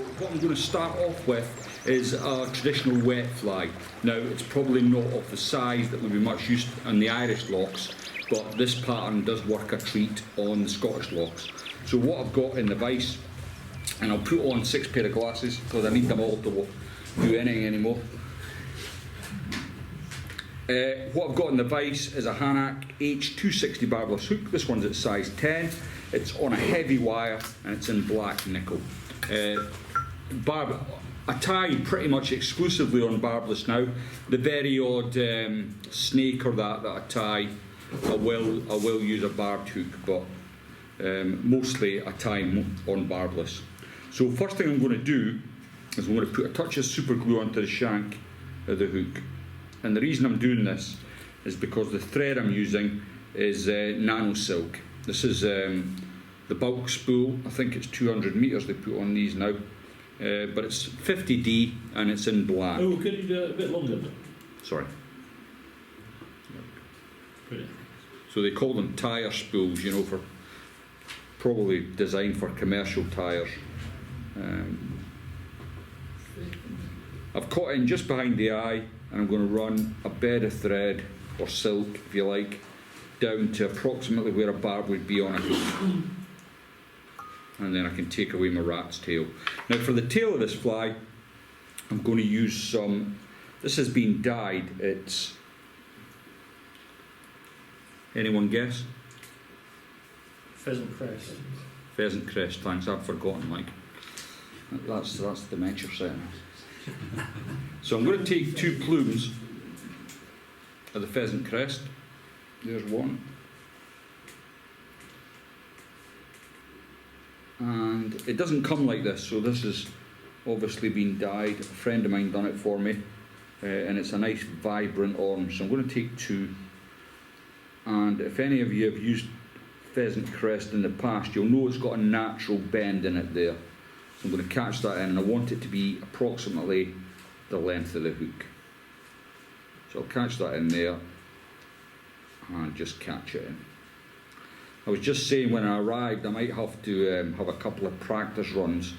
what I'm going to start off with is a traditional wet fly. Now, it's probably not of the size that would be much used on the Irish lochs, but this pattern does work a treat on the Scottish lochs. So what I've got in the vise, and I'll put on 6 pair of glasses because I need them all to do anything anymore. What I've got in the vise is a Hanak H260 barbless hook. This one's at size 10. It's on a heavy wire and it's in black nickel. I tie pretty much exclusively on barbless now. The very odd snake or that I tie, I will use a barbed hook, but mostly I tie on barbless. So first thing I'm going to do is I'm going to put a touch of super glue onto the shank of the hook. And the reason I'm doing this is because the thread I'm using is nano silk. This is the bulk spool. I think it's 200 metres they put on these now. But it's 50D and it's in black. Oh, could you do it a bit longer? Sorry. Brilliant. So they call them tyre spools, you know, for probably designed for commercial tyres. I've caught in just behind the eye, and I'm going to run a bed of thread, or silk if you like, down to approximately where a barb would be on a hook. And then I can take away my rat's tail. Now for the tail of this fly, I'm going to use some, this has been dyed, it's, anyone guess? Pheasant crest. Pheasant crest, thanks, I've forgotten, Mike. That's the dementia setting. So I'm going to take 2 plumes of the pheasant crest. There's one. And it doesn't come like this, so this has obviously been dyed. A friend of mine done it for me, and it's a nice vibrant orange. So I'm going to take 2. And if any of you have used pheasant crest in the past, you'll know it's got a natural bend in it there. So I'm going to catch that in, and I want it to be approximately the length of the hook. So I'll catch that in there and just catch it in. I was just saying when I arrived I might have to have a couple of practice runs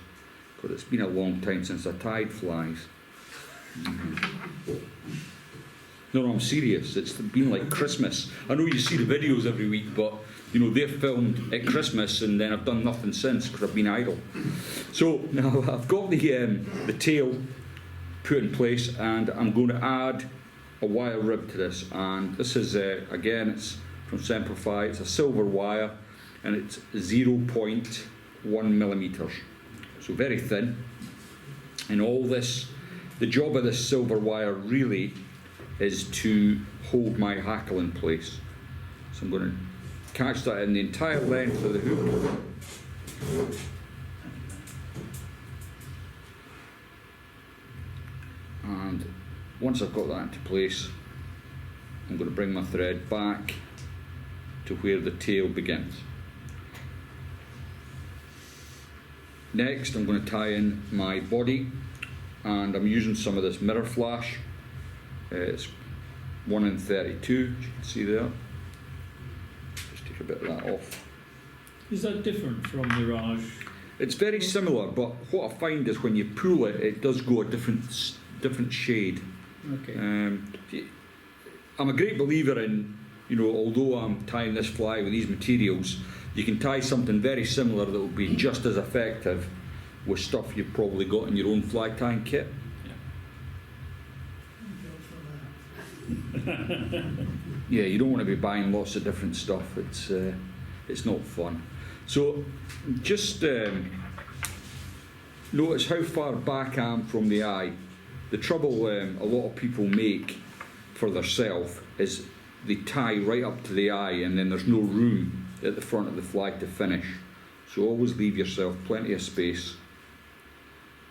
because it's been a long time since I tied flies. No, I'm serious. It's been like Christmas. I know you see the videos every week, but you know they're filmed at Christmas, and then I've done nothing since because I've been idle. So now I've got the tail put in place, and I'm going to add a wire rib to this. And this is again, it's from Semperfi. It's a silver wire, and it's 0.1 millimeters, so very thin. And all this, the job of this silver wire really is to hold my hackle in place. So I'm going to catch that in the entire length of the hook. And once I've got that into place, I'm going to bring my thread back to where the tail begins. Next, I'm going to tie in my body, and I'm using some of this mirror flash. It's 1 in 32, as you can see there. Just take a bit of that off. Is that different from Mirage? It's very similar, but what I find is when you pull it, it does go a different shade. Okay. I'm a great believer in, you know, although I'm tying this fly with these materials, you can tie something very similar that will be just as effective with stuff you've probably got in your own fly tying kit. Yeah, you don't want to be buying lots of different stuff. It's not fun. So just notice how far back I am from the eye. The trouble a lot of people make for themselves is they tie right up to the eye, and then there's no room at the front of the fly to finish. So always leave yourself plenty of space.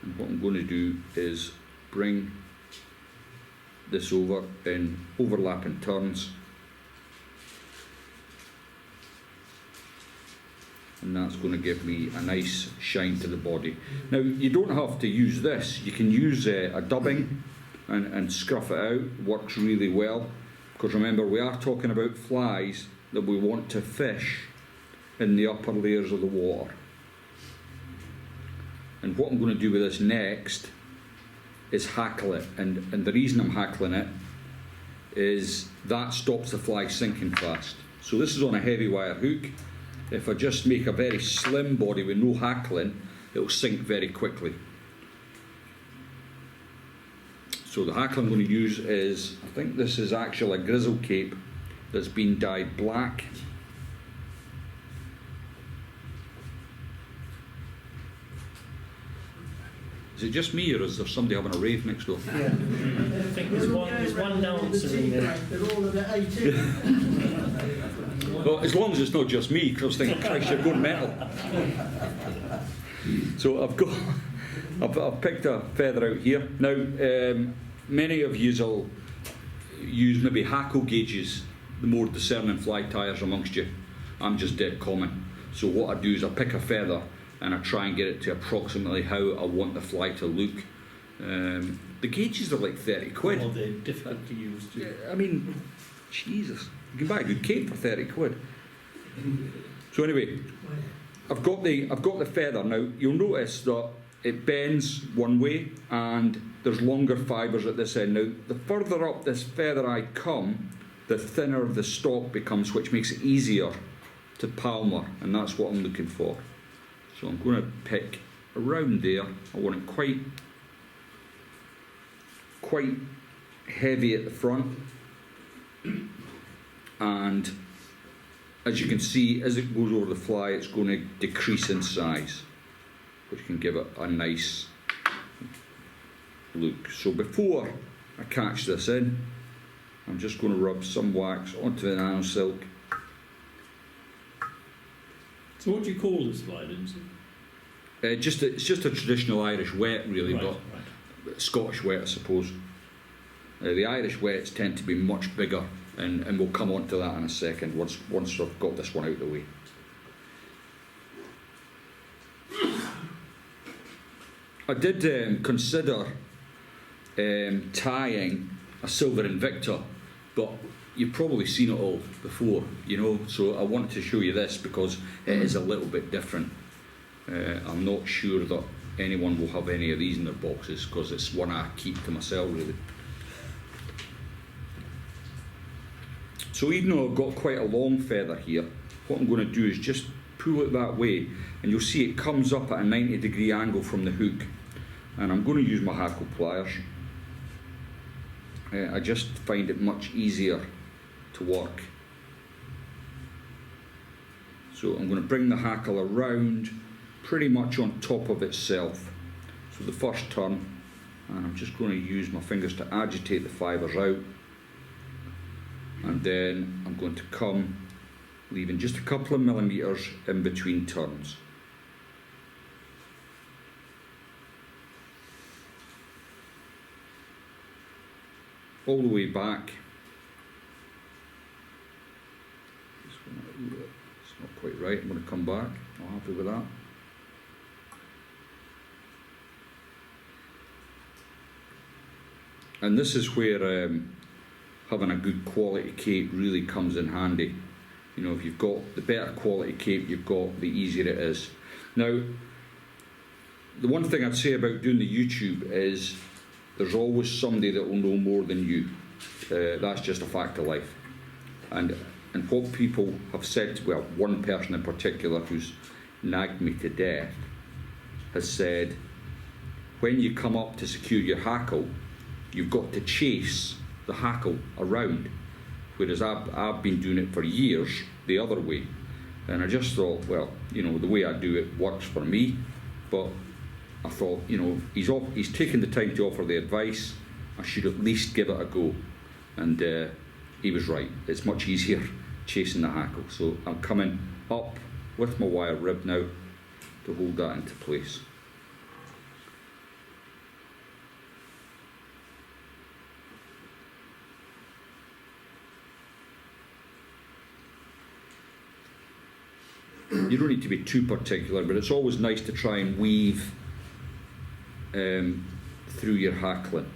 And what I'm going to do is bring this over in overlapping turns, and that's going to give me a nice shine to the body. Now you don't have to use this, you can use a dubbing and scruff it out. It works really well, because remember we are talking about flies that we want to fish in the upper layers of the water. And what I'm going to do with this next is hackle it. And the reason I'm hackling it is that stops the fly sinking fast. So this is on a heavy wire hook. If I just make a very slim body with no hackling, it'll sink very quickly. So the hackle I'm going to use is, I think this is actually a grizzle cape that's been dyed black. Is it just me, or is there somebody having a rave next door? Yeah. I think there's one dancer in there. They're all at 18. Well, as long as it's not just me, because I was thinking, Christ, you're going mental. So I've picked a feather out here. Now, many of you will use maybe hackle gauges, the more discerning fly tyers amongst you. I'm just dead common. So what I do is I pick a feather and I try and get it to approximately how I want the fly to look. The gauges are like 30 quid. Oh, they're difficult to use too. I mean, Jesus, you can buy a good cape for 30 quid. So anyway, I've got the feather. Now you'll notice that it bends one way and there's longer fibres at this end. Now the further up this feather I come, the thinner the stalk becomes, which makes it easier to palmer, and that's what I'm looking for. So I'm going to pick around there. I want it quite heavy at the front, and as you can see, as it goes over the fly, it's going to decrease in size, which can give it a nice look. So before I catch this in, I'm just going to rub some wax onto the nano silk. So what do you call this fly, Lindsay? It's just a traditional Irish wet, really, Right, but right. Scottish wet, I suppose. The Irish wets tend to be much bigger, and we'll come on to that in a second once I've got this one out of the way. I did consider tying a Silver Invicta, but you've probably seen it all before, you know, so I wanted to show you this because it is a little bit different. I'm not sure that anyone will have any of these in their boxes because it's one I keep to myself, really. So even though I've got quite a long feather here, what I'm going to do is just pull it that way, and you'll see it comes up at a 90-degree angle from the hook. And I'm going to use my hackle pliers. I just find it much easier to work. So I'm going to bring the hackle around pretty much on top of itself. So the first turn, and I'm just going to use my fingers to agitate the fibres out. And then I'm going to come, leaving just a couple of millimetres in between turns. All the way back. It's not quite right. I'm going to come back. I'm happy with that. And this is where having a good quality cape really comes in handy. You know, if you've got the better quality cape you've got, the easier it is. Now, the one thing I'd say about doing the YouTube is there's always somebody that will know more than you. That's just a fact of life. And what people have said, well, one person in particular who's nagged me to death, has said, when you come up to secure your hackle, you've got to chase the hackle around. Whereas I've been doing it for years the other way. And I just thought, well, you know, the way I do it works for me, but I thought, you know, he's taken the time to offer the advice. I should at least give it a go. And he was right. It's much easier chasing the hackle. So I'm coming up with my wire rib now to hold that into place. You don't need to be too particular, but it's always nice to try and weave through your hackling,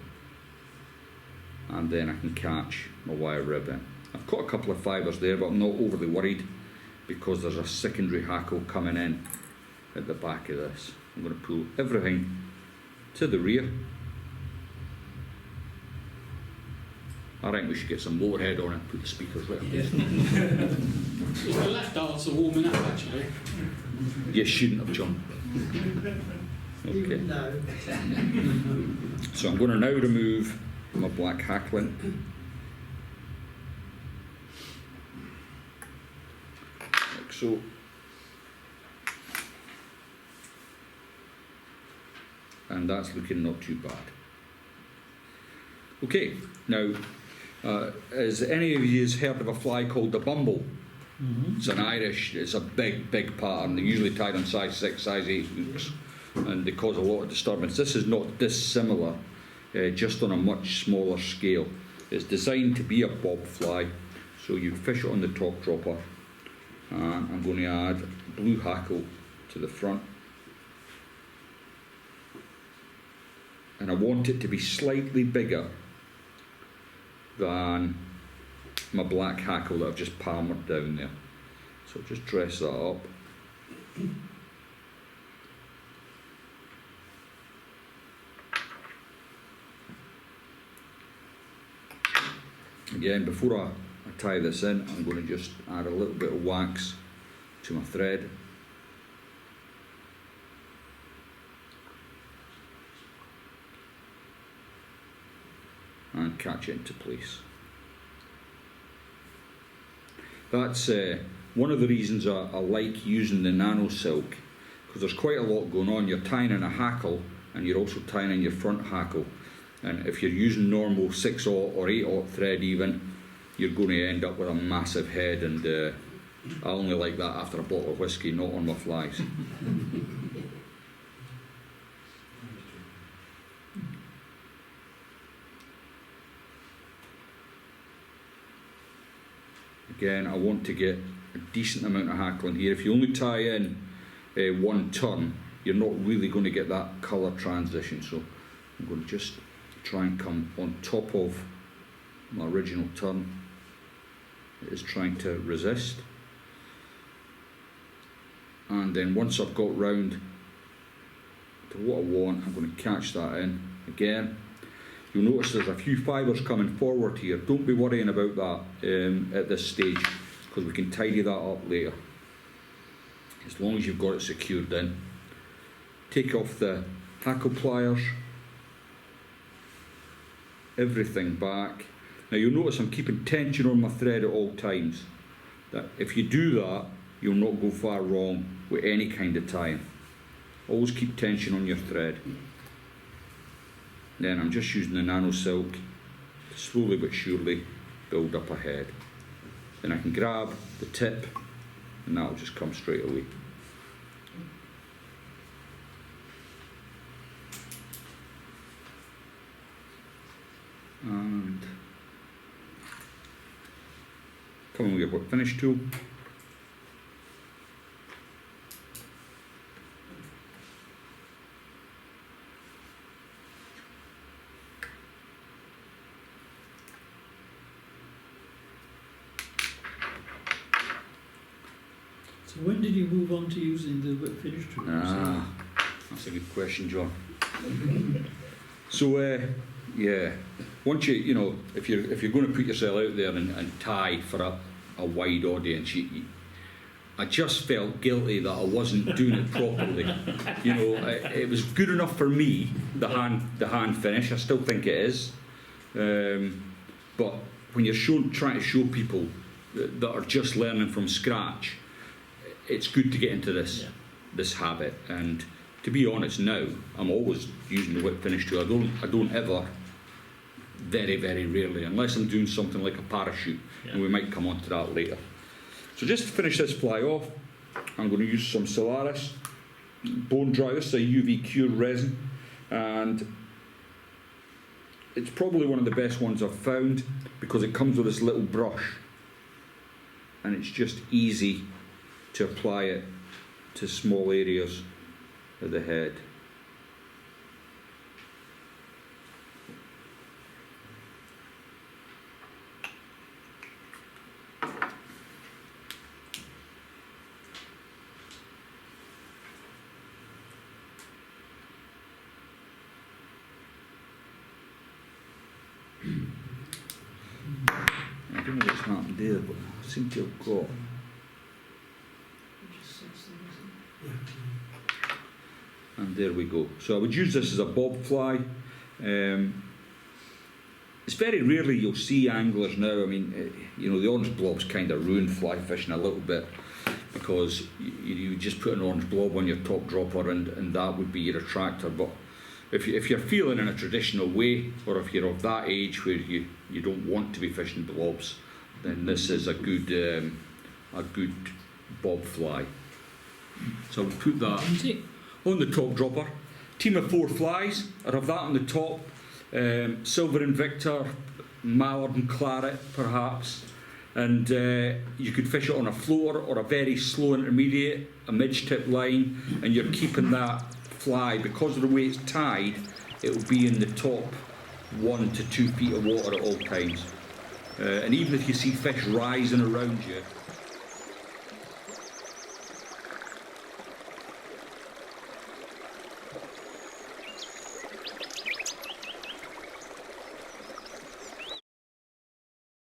and then I can catch my wire rib in. I've got a couple of fibres there, but I'm not overly worried because there's a secondary hackle coming in at the back of this. I'm going to pull everything to the rear. I think we should get some motorhead on it and put the speakers right up there. Is the left arse warming up actually? You shouldn't have jumped. Okay. No. So I'm going to now remove my black hackling. Like so. And that's looking not too bad. Okay, now, has any of you heard of a fly called the bumble? Mm-hmm. It's an Irish, it's a big pattern. They're usually tied on size 6, size 8 hooks, and they cause a lot of disturbance. This is not dissimilar, just on a much smaller scale. It's designed to be a bob fly, so you fish it on the top dropper. I'm going to add blue hackle to the front. And I want it to be slightly bigger than my black hackle that I've just palmered down there. So just dress that up. Again, before I tie this in, I'm going to just add a little bit of wax to my thread. And catch it into place. That's one of the reasons I like using the nano silk, because there's quite a lot going on. You're tying in a hackle and you're also tying in your front hackle, and if you're using normal 6/0 or 8/0 thread even, you're going to end up with a massive head, and I only like that after a bottle of whiskey, not on my flies. Again, I want to get a decent amount of hackling here. If you only tie in one turn, you're not really going to get that colour transition. So I'm going to just try and come on top of my original turn. It is trying to resist. And then once I've got round to what I want, I'm going to catch that in again. You'll notice there's a few fibres coming forward here. Don't be worrying about that at this stage, because we can tidy that up later. As long as you've got it secured in. Take off the hackle pliers. Everything back. Now you'll notice I'm keeping tension on my thread at all times. That if you do that, you'll not go far wrong with any kind of tying. Always keep tension on your thread. Then I'm just using the nano silk to slowly but surely build up a head. Then I can grab the tip and that'll just come straight away. And come on with your finish tool. So when did you move on to using the whip finish tool? That's a good question, John. So, yeah, once you know, if you're going to put yourself out there and tie for a wide audience, I just felt guilty that I wasn't doing it properly. You know, it was good enough for me, the hand finish. I still think it is, but when you're trying to show people that are just learning from scratch, it's good to get into this habit. And to be honest, now I'm always using the whip finish tool. I don't ever, very rarely, unless I'm doing something like a parachute, and we might come on to that later. So just to finish this fly off, I'm going to use some Solaris bone dry. This is a UV cured resin, and it's probably one of the best ones I've found because it comes with this little brush, and it's just easy to apply it to small areas of the head. don't know what's happened there, but I seem to have got. And there we go. So I would use this as a bob fly. It's very rarely you'll see anglers now. I mean, you know, the orange blob's kind of ruined fly fishing a little bit, because you just put an orange blob on your top dropper and that would be your attractor. But if you're feeling in a traditional way, or if you're of that age where you don't want to be fishing blobs, then this is a good bob fly. So I would put that on the top dropper. Team of 4 flies. I'd have that on the top. Silver Invicta, mallard and claret perhaps, and you could fish it on a floater or a very slow intermediate, a midge tip line, and you're keeping that fly, because of the way it's tied, it will be in the top 1 to 2 feet of water at all times. And even if you see fish rising around you,